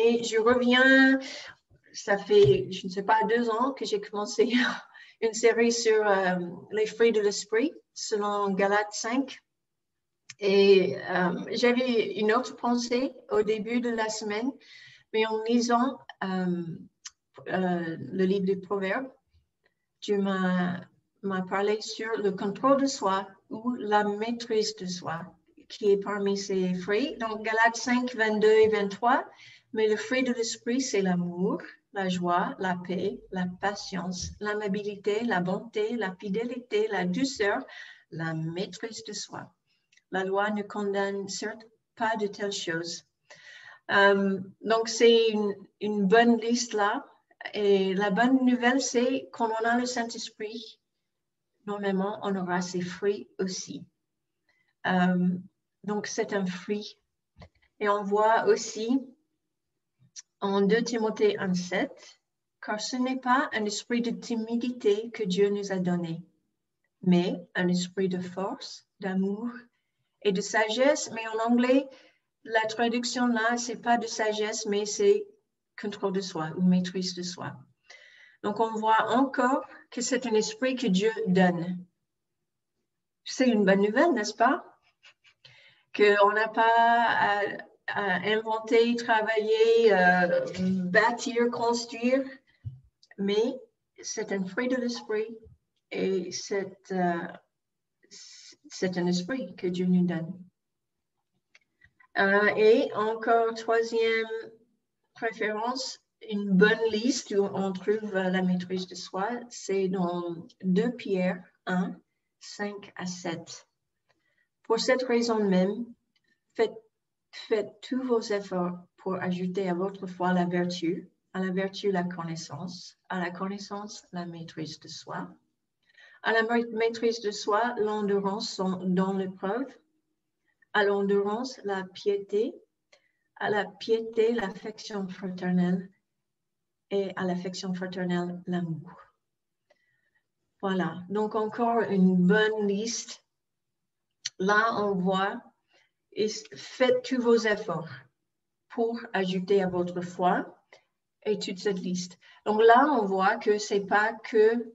mais je reviens, ça fait, je ne sais pas, 2 ans que j'ai commencé une série sur les fruits de l'esprit, selon Galates 5. Et j'avais une autre pensée au début de la semaine, mais en lisant le livre des Proverbes, Dieu m'a parlé sur le contrôle de soi ou la maîtrise de soi, qui est parmi ces fruits. Donc, Galates 5, 22 et 23, mais le fruit de l'esprit, c'est l'amour, la joie, la paix, la patience, l'amabilité, la bonté, la fidélité, la douceur, la maîtrise de soi. La loi ne condamne certes pas de telles choses. Donc, c'est une bonne liste là. Et la bonne nouvelle, c'est quand on a le Saint-Esprit, normalement, on aura ses fruits aussi. Donc, c'est un fruit. Et on voit aussi en 2 Timothée 1,7, car ce n'est pas un esprit de timidité que Dieu nous a donné, mais un esprit de force, d'amour et de sagesse. Mais en anglais, la traduction là, c'est pas de sagesse, mais c'est contrôle de soi ou maîtrise de soi. Donc, on voit encore que c'est un esprit que Dieu donne. C'est une bonne nouvelle, n'est-ce pas? Qu'on n'a pas à inventer, travailler, bâtir, construire, mais c'est un fruit de l'esprit et c'est un esprit que Dieu nous donne. Et encore, 3e préférence, une bonne liste où on trouve la maîtrise de soi, c'est dans 2 Pierre 1, 5 à 7. Pour cette raison même, faites tous vos efforts pour ajouter à votre foi la vertu, à la vertu la connaissance, à la connaissance la maîtrise de soi, à la maîtrise de soi l'endurance dans l'épreuve, à l'endurance la piété, à la piété l'affection fraternelle et à l'affection fraternelle l'amour. Voilà, donc encore une bonne liste. Là, on voit, faites tous vos efforts pour ajouter à votre foi et toute cette liste. Donc là, on voit que ce n'est pas que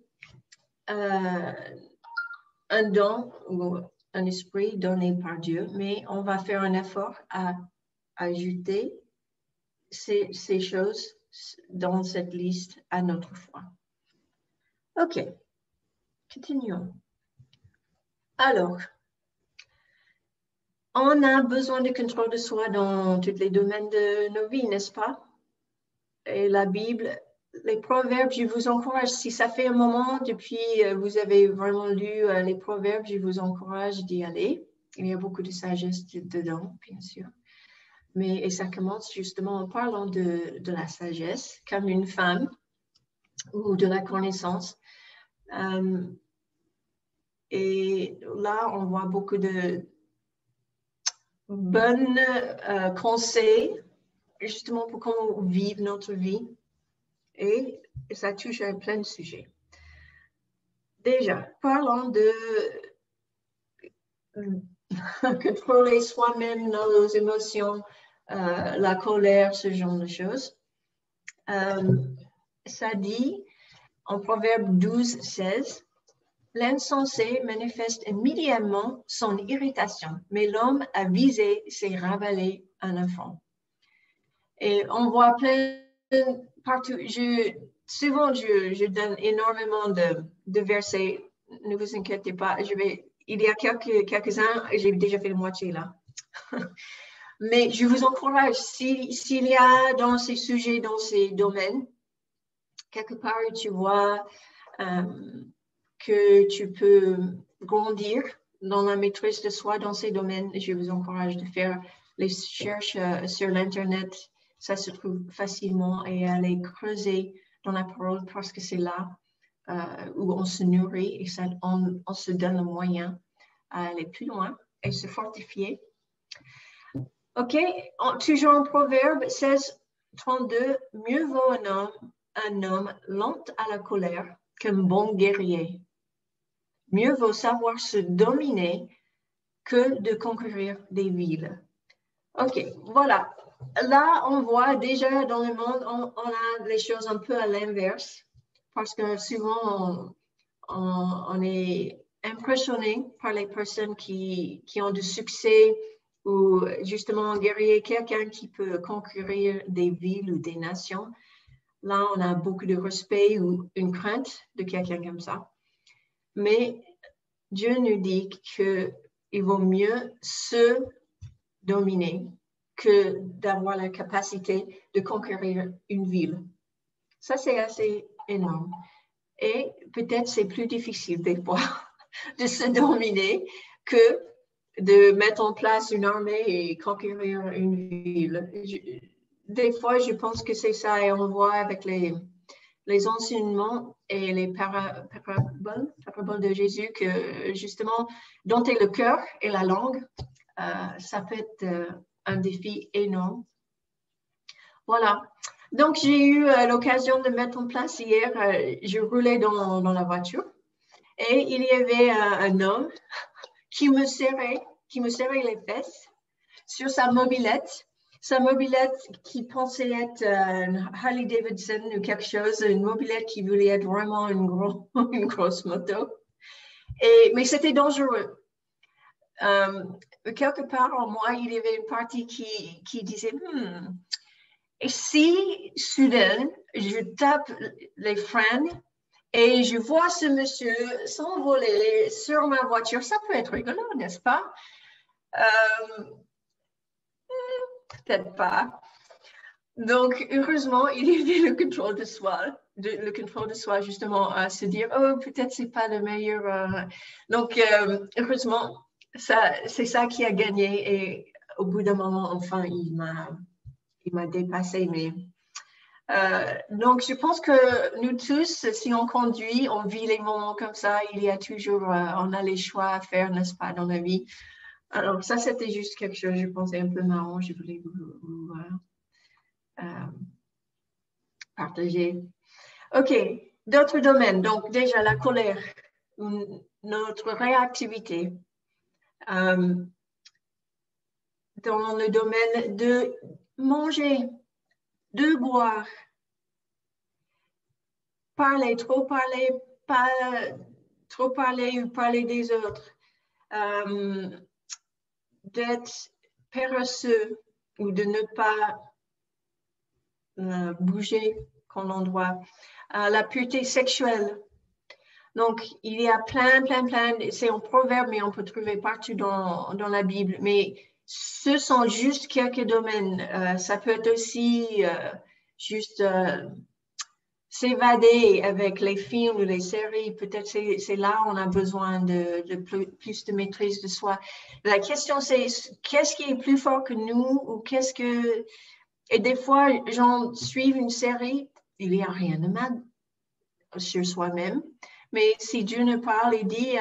un don ou un esprit donné par Dieu, mais on va faire un effort à ajouter ces choses dans cette liste à notre foi. OK, continuons. Alors, on a besoin de contrôle de soi dans tous les domaines de nos vies, n'est-ce pas? Et la Bible, les proverbes, je vous encourage, si ça fait un moment depuis vous avez vraiment lu les proverbes, je vous encourage d'y aller. Il y a beaucoup de sagesse dedans, bien sûr. Et ça commence justement en parlant de la sagesse comme une femme ou de la connaissance. Et là, on voit beaucoup de bons conseils justement pour qu'on vive notre vie. Et ça touche à plein de sujets. Déjà, parlons de contrôler soi-même nos émotions, la colère, ce genre de choses. Ça dit en Proverbe 12, 16, l'insensé manifeste immédiatement son irritation, mais l'homme avisé sait ravaler un enfant. Et on voit plein partout. Souvent, je donne énormément de versets. Ne vous inquiétez pas. Il y a quelques-uns, j'ai déjà fait la moitié là. Mais je vous encourage, s'il y a dans ces sujets, dans ces domaines, quelque part tu vois que tu peux grandir dans la maîtrise de soi dans ces domaines, je vous encourage de faire les recherches sur l'Internet. Ça se trouve facilement et aller creuser dans la parole parce que c'est là où on se nourrit et ça, on se donne le moyen à aller plus loin et se fortifier. OK, toujours en Proverbe 16, 32, mieux vaut un homme lent à la colère qu'un bon guerrier. Mieux vaut savoir se dominer que de conquérir des villes. OK, voilà. là, on voit déjà dans le monde, on a les choses un peu à l'inverse, parce que souvent, on est impressionné par les personnes qui ont du succès ou justement guerrier, quelqu'un qui peut conquérir des villes ou des nations. Là, on a beaucoup de respect ou une crainte de quelqu'un comme ça. Mais Dieu nous dit qu'il vaut mieux se dominer que d'avoir la capacité de conquérir une ville. Ça, c'est assez énorme. Et peut-être c'est plus difficile des fois de se dominer que de mettre en place une armée et conquérir une ville. Des fois, je pense que c'est ça, et on voit avec les enseignements et les paraboles de Jésus que justement, dompter le cœur et la langue, ça peut être un défi énorme. Voilà. Donc, j'ai eu l'occasion de mettre en place hier, je roulais dans la voiture et il y avait un homme qui me serrait les fesses sur sa mobilette qui pensait être une Harley Davidson ou quelque chose, une mobilette qui voulait être vraiment une grosse moto. Mais c'était dangereux. Quelque part en moi, il y avait une partie qui disait et si soudain je tape les freins et je vois ce monsieur s'envoler sur ma voiture, ça peut être rigolo, n'est-ce pas? Peut-être pas. Donc, heureusement, il y avait le contrôle de soi, justement, à se dire, oh, peut-être c'est pas le meilleur. Donc, heureusement, c'est ça qui a gagné. Et au bout d'un moment, enfin, il m'a dépassé. Mais donc, je pense que nous tous, si on conduit, on vit les moments comme ça. Il y a toujours, on a les choix à faire, n'est-ce pas, dans la vie. Alors, ça, c'était juste quelque chose, je pensais un peu marrant. Je voulais vous partager. OK, d'autres domaines. Donc, déjà, la colère, notre réactivité. Dans le domaine de manger, de boire, parler, trop parler, pas trop parler ou parler des autres, d'être paresseux ou de ne pas bouger quand on doit, la pureté sexuelle. Donc, il y a plein, c'est en proverbe, mais on peut trouver partout dans la Bible. Mais ce sont juste quelques domaines. Ça peut être aussi juste s'évader avec les films ou les séries. Peut-être c'est là où on a besoin de plus de maîtrise de soi. La question, c'est qu'est-ce qui est plus fort que nous ou qu'est-ce que... Et des fois, j'en suis une série, il n'y a rien de mal sur soi-même. Mais si Dieu nous parle et dit,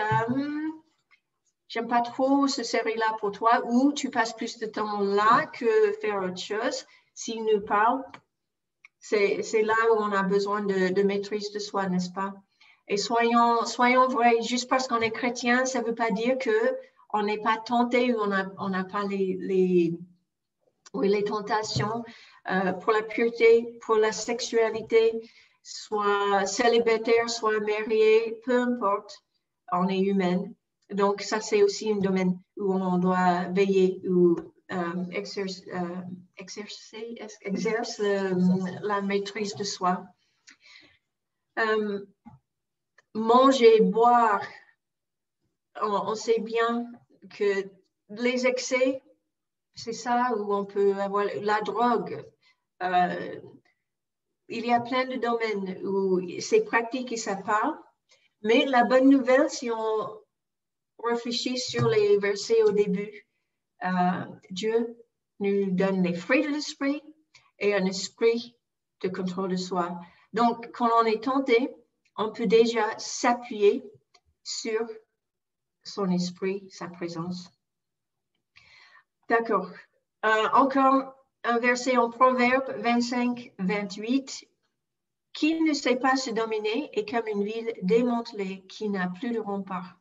j'aime pas trop cette série-là pour toi, ou tu passes plus de temps là que faire autre chose, s'il nous parle, c'est là où on a besoin de maîtrise de soi, n'est-ce pas? Et soyons vrais, juste parce qu'on est chrétien, ça ne veut pas dire qu'on n'est pas tenté ou on n'a pas les tentations pour la pureté, pour la sexualité, soit célibataire, soit marié, peu importe, on est humain. Donc, ça, c'est aussi un domaine où on doit veiller ou exerce la maîtrise de soi. Manger, boire, on sait bien que les excès, c'est ça où on peut avoir la drogue. Il y a plein de domaines où c'est pratique et ça parle. Mais la bonne nouvelle, si on réfléchit sur les versets au début, Dieu nous donne les fruits de l'esprit et un esprit de contrôle de soi. Donc, quand on est tenté, on peut déjà s'appuyer sur son esprit, sa présence. D'accord. Encore un verset en Proverbe 25, 28. Qui ne sait pas se dominer est comme une ville démantelée qui n'a plus de rempart.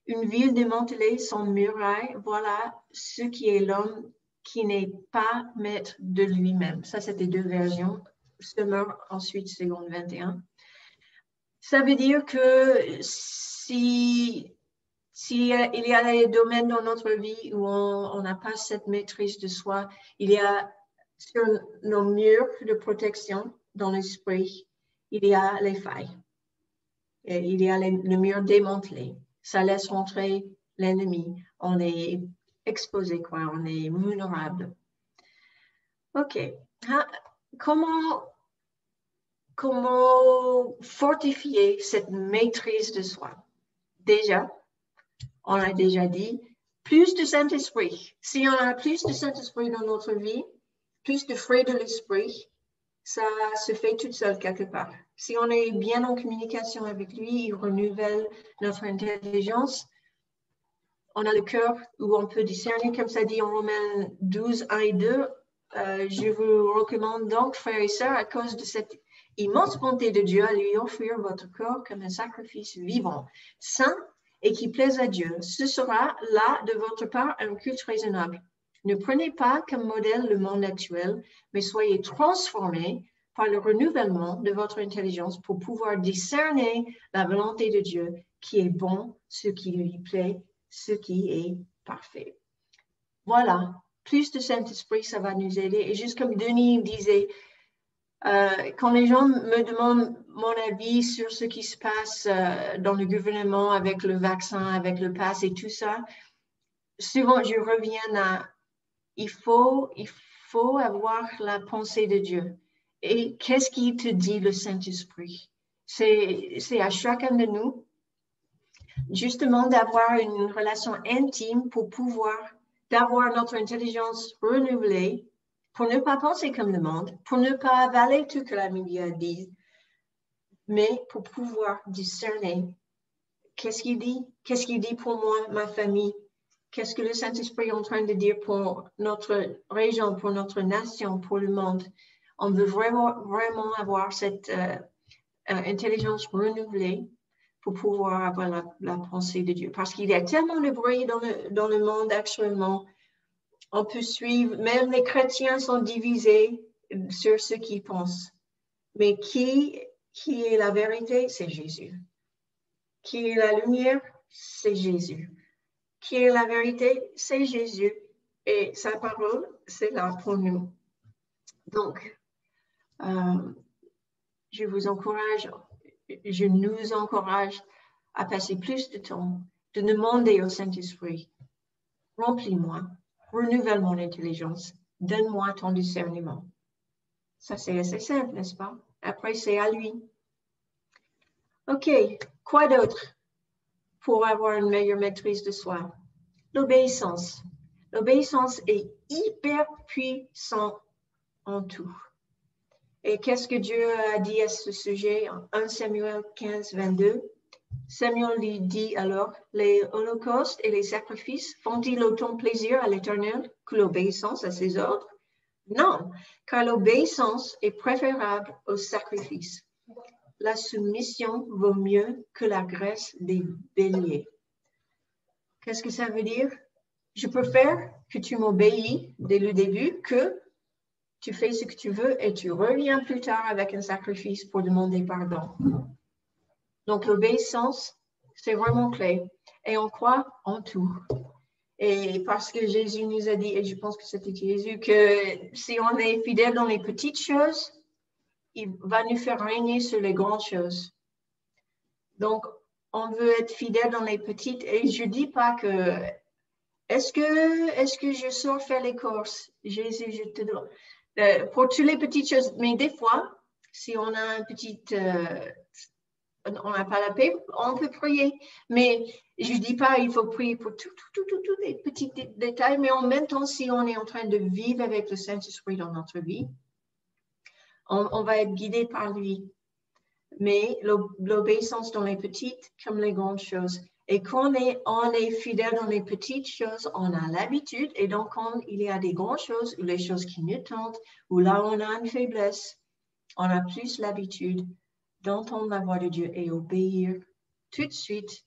Une ville démantelée sans muraille, voilà ce qui est l'homme qui n'est pas maître de lui-même. Ça, c'était 2 versions. Semeur, ensuite, seconde 21. Ça veut dire que s'il y a des domaines dans notre vie où on n'a pas cette maîtrise de soi, il y a sur nos murs de protection dans l'esprit, il y a les failles. Et il y a le mur démantelé. Ça laisse rentrer l'ennemi. On est exposé, quoi. On est vulnérable. OK. Comment fortifier cette maîtrise de soi? Déjà, on a déjà dit, plus de Saint-Esprit. Si on a plus de Saint-Esprit dans notre vie, plus de fruits de l'Esprit, ça se fait tout seul quelque part. Si on est bien en communication avec lui, il renouvelle notre intelligence. On a le cœur où on peut discerner, comme ça dit en Romains 12, 1 et 2. Je vous recommande donc, frères et sœurs, à cause de cette immense bonté de Dieu, à lui offrir votre corps comme un sacrifice vivant, saint et qui plaise à Dieu. Ce sera là de votre part un culte raisonnable. Ne prenez pas comme modèle le monde actuel, mais soyez transformés par le renouvellement de votre intelligence pour pouvoir discerner la volonté de Dieu qui est bon, ce qui lui plaît, ce qui est parfait. Voilà, plus de Saint-Esprit, ça va nous aider. Et juste comme Denis disait, quand les gens me demandent mon avis sur ce qui se passe dans le gouvernement avec le vaccin, avec le pass et tout ça, souvent je reviens à il faut avoir la pensée de Dieu. Et qu'est-ce qui te dit le Saint-Esprit? C'est à chacun de nous, justement, d'avoir une relation intime pour pouvoir, d'avoir notre intelligence renouvelée, pour ne pas penser comme le monde, pour ne pas avaler tout ce que la média dit, mais pour pouvoir discerner qu'est-ce qu'il dit pour moi, ma famille, qu'est-ce que le Saint-Esprit est en train de dire pour notre région, pour notre nation, pour le monde. On veut vraiment avoir cette intelligence renouvelée pour pouvoir avoir la pensée de Dieu. Parce qu'il y a tellement de bruit dans le monde actuellement. On peut suivre, même les chrétiens sont divisés sur ce qu'ils pensent. Mais qui est la vérité? C'est Jésus. Qui est la lumière? C'est Jésus. Qui est la vérité? C'est Jésus. Et sa parole, c'est là pour nous. Donc, je nous encourage à passer plus de temps, de demander au Saint-Esprit, remplis-moi, renouvelle mon intelligence, donne-moi ton discernement. Ça, c'est assez simple, n'est-ce pas? Après, c'est à lui. OK, quoi d'autre pour avoir une meilleure maîtrise de soi? L'obéissance. L'obéissance est hyper puissante en tout. Et qu'est-ce que Dieu a dit à ce sujet en 1 Samuel 15, 22? Samuel lui dit alors, les holocaustes et les sacrifices font-ils autant plaisir à l'Éternel que l'obéissance à ses ordres? Non, car l'obéissance est préférable au sacrifice. La soumission vaut mieux que la graisse des béliers. Qu'est-ce que ça veut dire? Je préfère que tu m'obéis dès le début que tu fais ce que tu veux et tu reviens plus tard avec un sacrifice pour demander pardon. Donc, l'obéissance, c'est vraiment clé. Et on croit en tout. Et parce que Jésus nous a dit, et je pense que c'était Jésus, que si on est fidèle dans les petites choses, il va nous faire régner sur les grandes choses. Donc, on veut être fidèle dans les petites. Et je ne dis pas que, est-ce que je sors faire les courses? Jésus, je te donne. Pour toutes les petites choses, mais des fois, si on a un petit, on n'a pas la paix, on peut prier. Mais je ne dis pas il faut prier pour tous les petits détails, mais en même temps, si on est en train de vivre avec le Saint-Esprit dans notre vie, on va être guidé par lui. Mais l'obéissance dans les petites comme les grandes choses. Et quand on est fidèle dans les petites choses, on a l'habitude. Et donc, quand il y a des grandes choses ou les choses qui nous tentent, ou là on a une faiblesse, on a plus l'habitude d'entendre la voix de Dieu et obéir tout de suite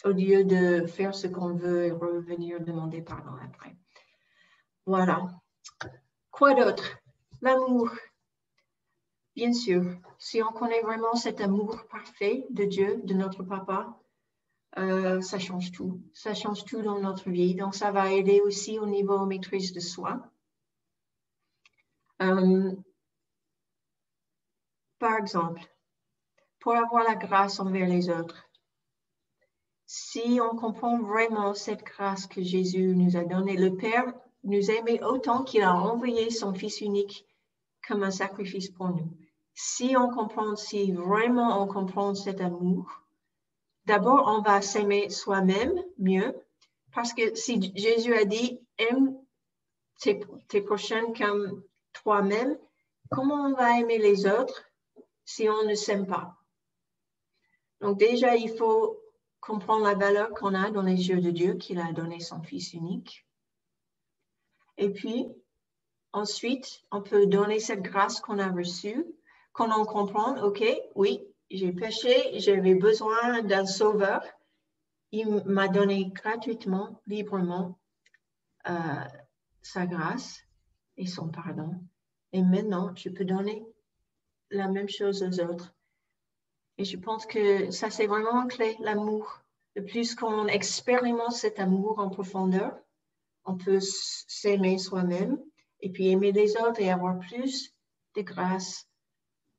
au lieu de faire ce qu'on veut et revenir demander pardon après. Voilà. Quoi d'autre? L'amour. Bien sûr, si on connaît vraiment cet amour parfait de Dieu, de notre Papa, ça change tout. Ça change tout dans notre vie. Donc, ça va aider aussi au niveau maîtrise de soi. Par exemple, pour avoir la grâce envers les autres, si on comprend vraiment cette grâce que Jésus nous a donnée, le Père nous aimait autant qu'il a envoyé son Fils unique comme un sacrifice pour nous. Si vraiment on comprend cet amour, d'abord, on va s'aimer soi-même mieux, parce que si Jésus a dit « aime tes prochains comme toi-même », comment on va aimer les autres si on ne s'aime pas? Donc déjà, il faut comprendre la valeur qu'on a dans les yeux de Dieu, qu'il a donné son Fils unique. Et puis, ensuite, on peut donner cette grâce qu'on a reçue, qu'on en comprend, ok, oui, j'ai péché, j'avais besoin d'un sauveur. Il m'a donné gratuitement, librement, sa grâce et son pardon. Et maintenant, je peux donner la même chose aux autres. Et je pense que ça, c'est vraiment une clé, l'amour. Le plus qu'on expérimente cet amour en profondeur, on peut s'aimer soi-même et puis aimer les autres et avoir plus de grâce,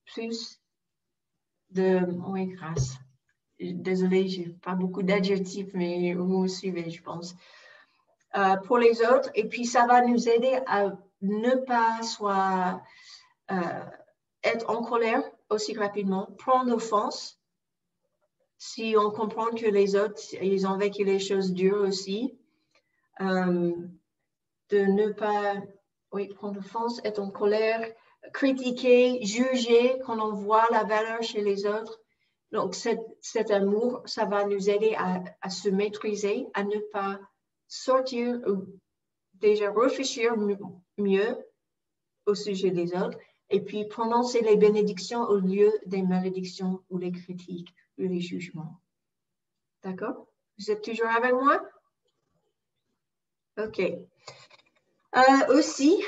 plus de... Oui, grâce. Désolée, je n'ai pas beaucoup d'adjectifs, mais vous me suivez, je pense. Pour les autres, et puis ça va nous aider à ne pas être en colère aussi rapidement, prendre offense. Si on comprend que les autres, ils ont vécu les choses dures aussi, de ne pas prendre offense, être en colère, critiquer, juger quand on voit la valeur chez les autres. Donc, cet amour, ça va nous aider à se maîtriser, à ne pas sortir, déjà réfléchir mieux au sujet des autres, et puis prononcer les bénédictions au lieu des malédictions ou les critiques ou les jugements. D'accord? Vous êtes toujours avec moi? OK. Aussi,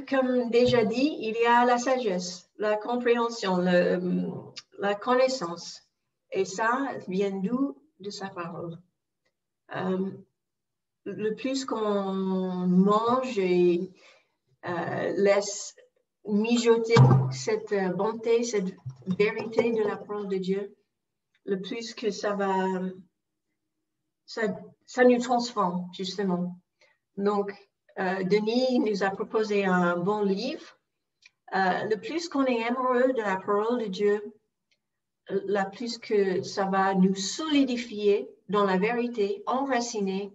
comme déjà dit, il y a la sagesse, la compréhension, la connaissance. Et ça vient d'où? De sa parole. Le plus qu'on mange et laisse mijoter cette bonté, cette vérité de la parole de Dieu, le plus que ça nous transforme, justement. Donc, Denis nous a proposé un bon livre. Le plus qu'on est amoureux de la parole de Dieu, la plus que ça va nous solidifier dans la vérité, enraciner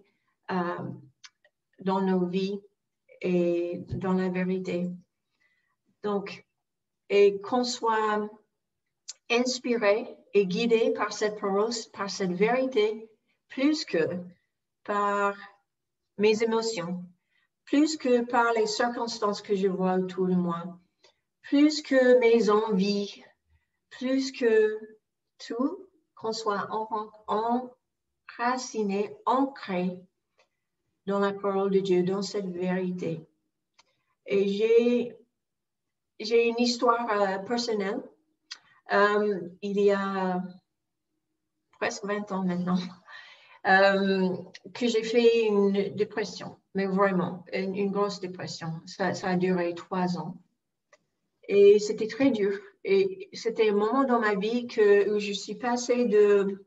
dans nos vies et dans la vérité. Donc, et qu'on soit inspiré et guidé par cette parole, par cette vérité, plus que par mes émotions, plus que par les circonstances que je vois autour de moi, plus que mes envies, plus que tout, qu'on soit enraciné, ancré dans la parole de Dieu, dans cette vérité. Et j'ai une histoire personnelle. Il y a presque 20 ans maintenant, que j'ai fait une dépression, mais vraiment, une grosse dépression. Ça a duré 3 ans. Et c'était très dur. Et c'était un moment dans ma vie où je suis passée de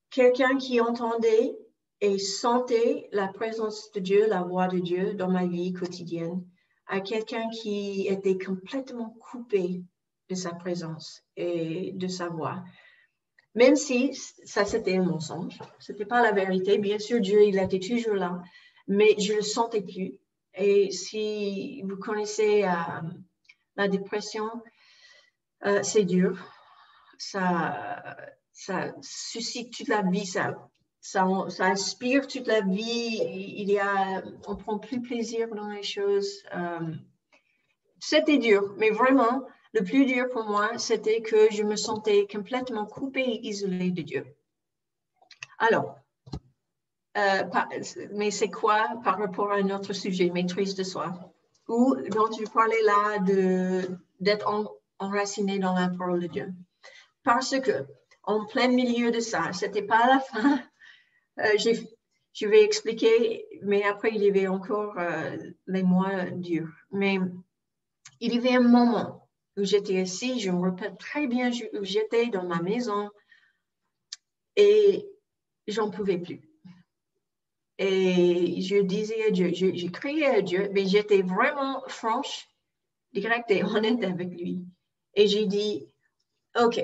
quelqu'un qui entendait et sentait la présence de Dieu, la voix de Dieu dans ma vie quotidienne, à quelqu'un qui était complètement coupé de sa présence et de sa voix. Même si ça, c'était un mensonge, ce n'était pas la vérité. Bien sûr, Dieu, il était toujours là, mais je ne le sentais plus. Et si vous connaissez la dépression, c'est dur. Ça suscite toute la vie, ça inspire toute la vie. On prend plus plaisir dans les choses. C'était dur, mais vraiment, le plus dur pour moi, c'était que je me sentais complètement coupée et isolée de Dieu. Alors, mais c'est quoi par rapport à un autre sujet, maîtrise de soi, ou dont tu parlais là d'être enraciné dans la parole de Dieu. Parce que en plein milieu de ça, c'était pas à la fin, je vais expliquer, mais après il y avait encore les mois durs. Mais il y avait un moment où j'étais assise, je me rappelle très bien où j'étais dans ma maison et j'en pouvais plus. Et je disais à Dieu, j'ai crié à Dieu, mais j'étais vraiment franche, directe et honnête avec lui. Et j'ai dit, OK.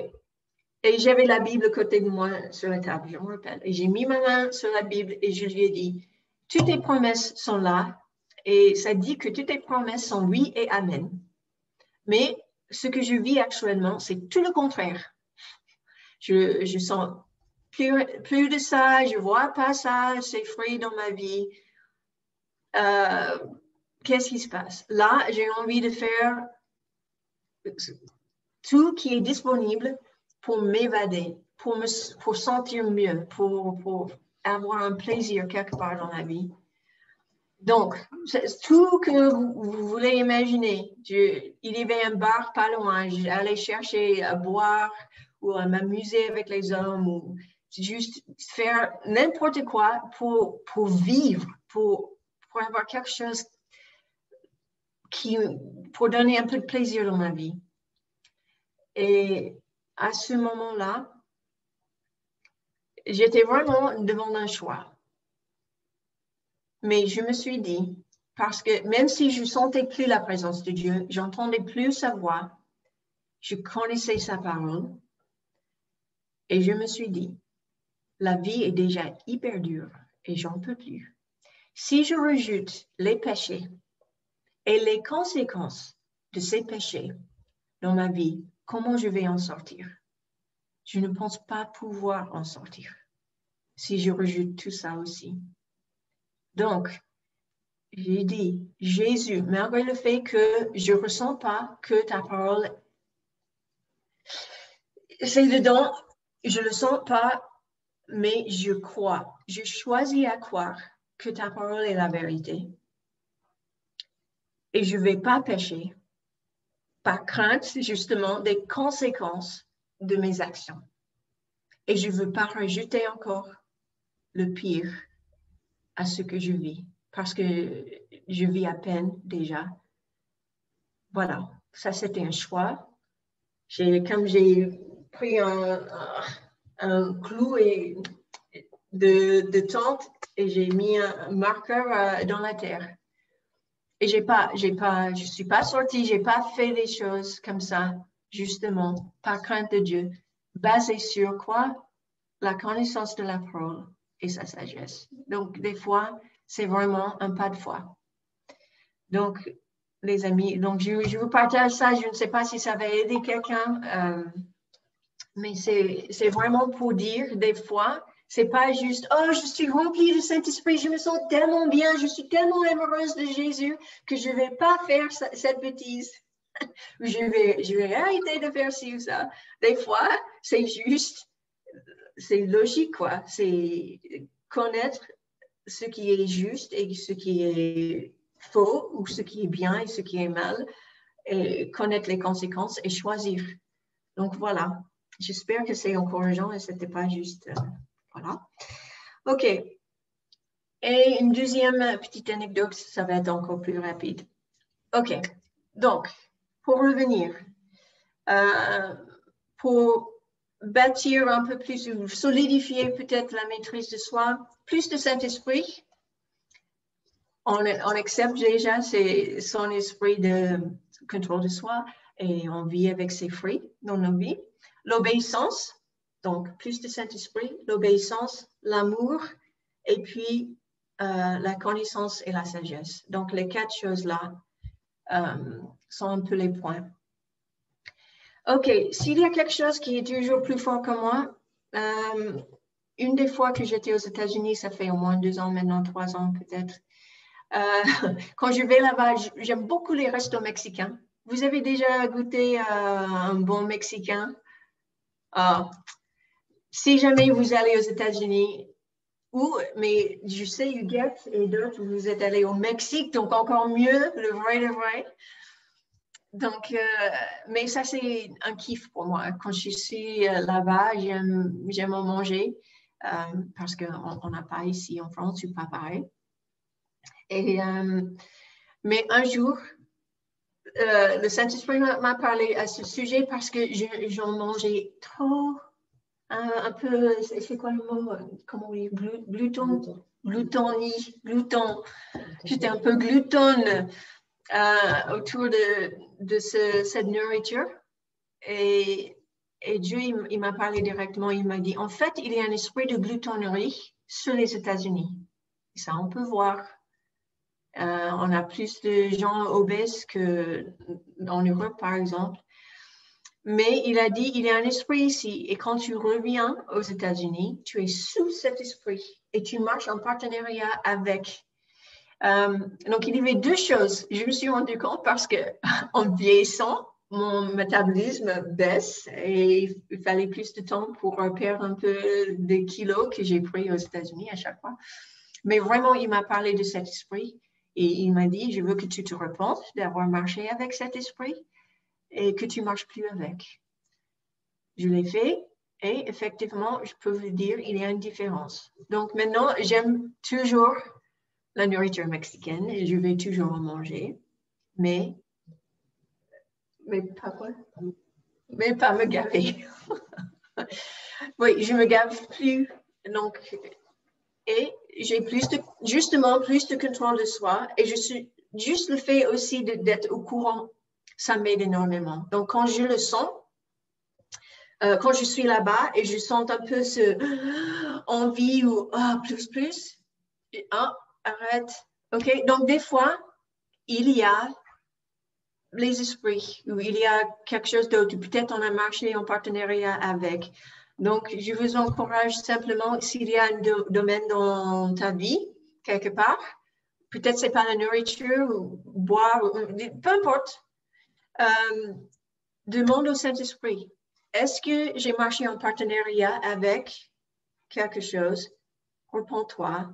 Et j'avais la Bible à côté de moi sur la table, je me rappelle. Et j'ai mis ma main sur la Bible et je lui ai dit, toutes tes promesses sont là. Et ça dit que toutes tes promesses sont oui et amen. Mais ce que je vis actuellement, c'est tout le contraire. Je sens plus de ça, je vois pas ça, c'est fruit dans ma vie. Qu'est-ce qui se passe? Là, j'ai envie de faire tout qui est disponible pour m'évader, pour sentir mieux, pour avoir un plaisir quelque part dans la vie. Donc, tout que vous voulez imaginer. Il y avait un bar pas loin, j'allais chercher à boire ou à m'amuser avec les hommes ou juste faire n'importe quoi pour vivre, pour avoir quelque chose pour donner un peu de plaisir dans ma vie. Et à ce moment-là, j'étais vraiment devant un choix. Mais je me suis dit, parce que même si je ne sentais plus la présence de Dieu, j'entendais plus sa voix, je connaissais sa parole, et je me suis dit, la vie est déjà hyper dure et j'en peux plus. Si je rejoute les péchés et les conséquences de ces péchés dans ma vie, comment je vais en sortir? Je ne pense pas pouvoir en sortir si je rejoute tout ça aussi. Donc, j'ai dit, Jésus, malgré le fait que je ne ressens pas que ta parole, c'est dedans, je ne le sens pas, mais je crois. Je choisis à croire que ta parole est la vérité. Et je ne vais pas pécher par crainte, justement, des conséquences de mes actions. Et je ne veux pas rajouter encore le pire à ce que je vis, parce que je vis à peine déjà. Voilà, ça c'était un choix. Comme j'ai pris un clou de tente et j'ai mis un marqueur dans la terre. Et je suis pas sortie, j'ai pas fait des choses comme ça, justement, par crainte de Dieu, basé sur quoi? La connaissance de la parole et sa sagesse. Donc, des fois, c'est vraiment un pas de foi. Donc, les amis, donc je vous partage ça. Je ne sais pas si ça va aider quelqu'un, mais c'est vraiment pour dire, des fois, c'est pas juste, oh, je suis remplie du Saint-Esprit, je me sens tellement bien, je suis tellement amoureuse de Jésus que je vais pas faire cette bêtise. Je vais arrêter de faire ci ou ça. Des fois, c'est juste, c'est logique, quoi. C'est connaître ce qui est juste et ce qui est faux ou ce qui est bien et ce qui est mal, et connaître les conséquences et choisir. Donc, voilà. J'espère que c'est encourageant et ce n'était pas juste... voilà. OK. Et une deuxième petite anecdote, ça va être encore plus rapide. OK. Donc, pour revenir, pour bâtir un peu plus ou solidifier peut-être la maîtrise de soi, plus de Saint-Esprit, on accepte déjà son esprit de contrôle de soi et on vit avec ses fruits dans nos vies. L'obéissance, donc plus de Saint-Esprit, l'obéissance, l'amour et puis la connaissance et la sagesse. Donc les 4 choses-là sont un peu les points. OK, s'il y a quelque chose qui est toujours plus fort que moi, une des fois que j'étais aux États-Unis, ça fait au moins 2 ans maintenant, 3 ans peut-être, quand je vais là-bas, j'aime beaucoup les restos mexicains. Vous avez déjà goûté un bon mexicain? Si jamais vous allez aux États-Unis, mais je sais, Huguette et d'autres, vous êtes allés au Mexique, donc encore mieux, le vrai. Donc, mais ça, c'est un kiff pour moi. Quand je suis là-bas, j'aime en manger parce qu'on n'a pas ici en France, c'est pas pareil. Et, mais un jour, le Saint-Esprit m'a parlé à ce sujet parce que j'en mangeais trop, un peu, c'est quoi le mot? Comment on dit? Gluton. J'étais un peu gloutonne autour de cette nourriture. Et Dieu, il m'a parlé directement, il m'a dit, en fait, il y a un esprit de gloutonnerie sur les États-Unis. Ça, on peut voir. On a plus de gens obèses qu'en Europe, par exemple. Mais il a dit, il y a un esprit ici. Et quand tu reviens aux États-Unis, tu es sous cet esprit et tu marches en partenariat avec. Donc, il y avait deux choses. Je me suis rendu compte parce qu'en vieillissant, mon métabolisme baisse et il fallait plus de temps pour perdre un peu des kilos que j'ai pris aux États-Unis à chaque fois. Mais vraiment, il m'a parlé de cet esprit et il m'a dit, je veux que tu te repentes d'avoir marché avec cet esprit et que tu ne marches plus avec. Je l'ai fait et effectivement, je peux vous dire, il y a une différence. Donc maintenant, j'aime toujours la nourriture mexicaine et je vais toujours en manger, mais pas quoi? Mais pas me gaver. Oui, je me gave plus. Donc, et j'ai justement plus de contrôle de soi et juste le fait aussi d'être au courant, ça m'aide énormément. Donc, quand je le sens, quand je suis là-bas et je sens un peu ce envie ou plus, arrête. OK? Donc, des fois, il y a les esprits, ou il y a quelque chose d'autre, peut-être on a marché en partenariat avec. Donc, je vous encourage simplement, s'il y a un domaine dans ta vie, quelque part, peut-être c'est pas la nourriture, ou boire, peu importe, demande au Saint-Esprit, est-ce que j'ai marché en partenariat avec quelque chose? Repends-toi,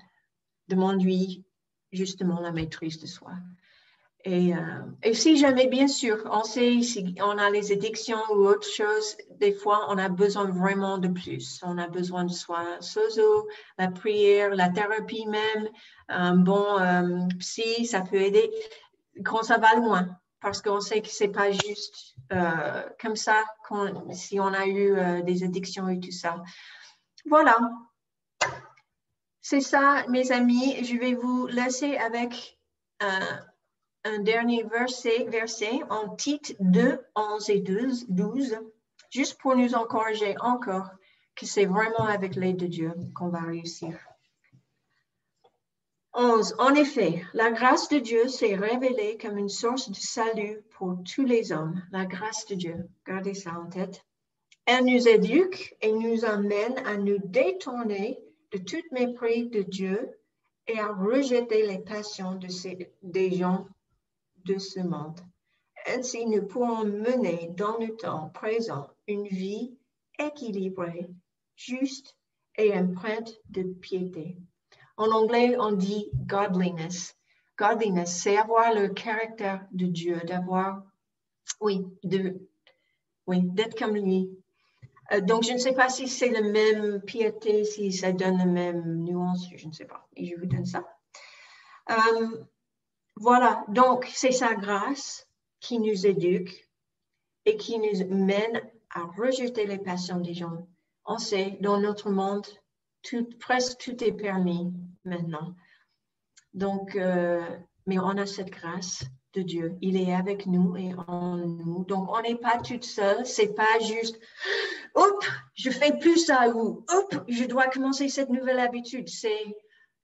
demande-lui justement la maîtrise de soi. Et si jamais, bien sûr, on sait si on a les addictions ou autre chose, des fois, on a besoin vraiment de plus. On a besoin de soins sociaux, la prière, la thérapie même, un bon psy, ça peut aider quand ça va loin. Parce qu'on sait que c'est pas juste comme ça si on a eu des addictions et tout ça. Voilà. C'est ça, mes amis. Je vais vous laisser avec un dernier verset en Tite 2, 11 et 12, juste pour nous encourager encore que c'est vraiment avec l'aide de Dieu qu'on va réussir. 11. En effet, la grâce de Dieu s'est révélée comme une source de salut pour tous les hommes. La grâce de Dieu, gardez ça en tête. Elle nous éduque et nous amène à nous détourner de tout mépris de Dieu et à rejeter les passions des gens de ce monde. Ainsi, nous pourrons mener dans le temps présent une vie équilibrée, juste et empreinte de piété. En anglais, on dit godliness. Godliness, c'est avoir le caractère de Dieu, d'être comme lui. Donc, je ne sais pas si c'est le même piété, si ça donne la même nuance, je ne sais pas. Et je vous donne ça. Voilà, donc c'est sa grâce qui nous éduque et qui nous mène à rejeter les passions des gens. On sait, dans notre monde, presque tout est permis maintenant. Donc, mais on a cette grâce de Dieu. Il est avec nous et en nous. Donc, on n'est pas toute seule. C'est pas juste, hop, je fais plus ça ou hop, je dois commencer cette nouvelle habitude. C'est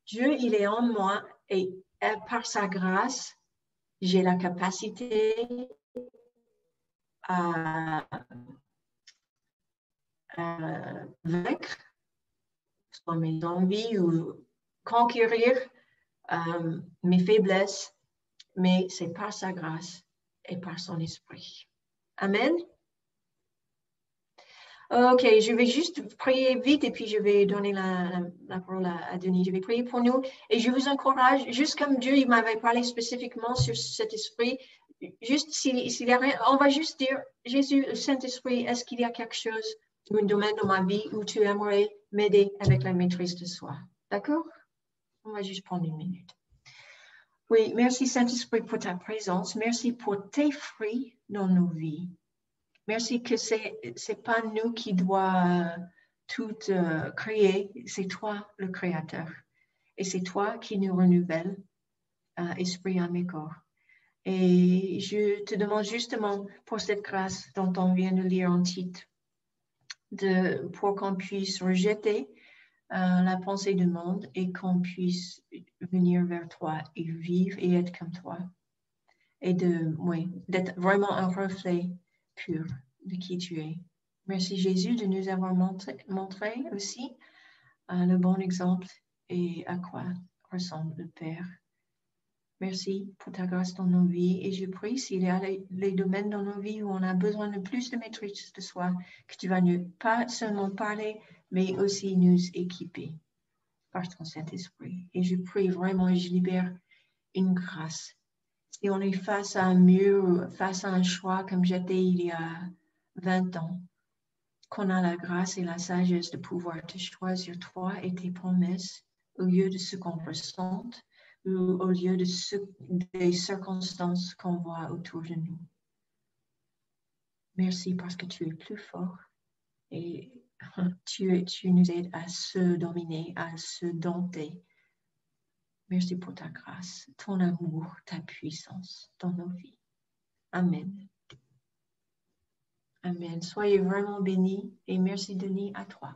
Dieu, il est en moi et par sa grâce, j'ai la capacité à vaincre mes envies ou conquérir mes faiblesses, mais c'est par sa grâce et par son esprit. Amen. Ok, je vais juste prier vite et puis je vais donner la parole à Denis. Je vais prier pour nous et je vous encourage, juste comme Dieu il m'avait parlé spécifiquement sur cet esprit, juste s'il y a rien, on va juste dire, Jésus, Saint-Esprit, est-ce qu'il y a quelque chose, un domaine dans ma vie où tu aimerais m'aider avec la maîtrise de soi? D'accord? On va juste prendre une minute. Oui, merci Saint-Esprit pour ta présence. Merci pour tes fruits dans nos vies. Merci que c'est pas nous qui doit tout créer, c'est toi le créateur. Et c'est toi qui nous renouvelle, esprit, âme et corps. Et je te demande justement pour cette grâce dont on vient de lire en titre, pour qu'on puisse rejeter la pensée du monde et qu'on puisse venir vers toi et vivre et être comme toi. Et d'être vraiment un reflet pur de qui tu es. Merci Jésus de nous avoir montré aussi le bon exemple et à quoi ressemble le Père. Merci pour ta grâce dans nos vies et je prie s'il y a les domaines dans nos vies où on a besoin de plus de maîtrise de soi, que tu vas ne pas seulement parler, mais aussi nous équiper par ton Saint-Esprit. Et je prie vraiment et je libère une grâce. Si on est face à un mur, face à un choix comme j'étais il y a 20 ans, qu'on a la grâce et la sagesse de pouvoir te choisir toi et tes promesses au lieu de ce qu'on ressent ou au lieu des circonstances qu'on voit autour de nous. Merci parce que tu es plus fort et tu nous aides à se dominer, à se dompter. Merci pour ta grâce, ton amour, ta puissance dans nos vies. Amen. Amen. Soyez vraiment bénis et merci Denis à toi.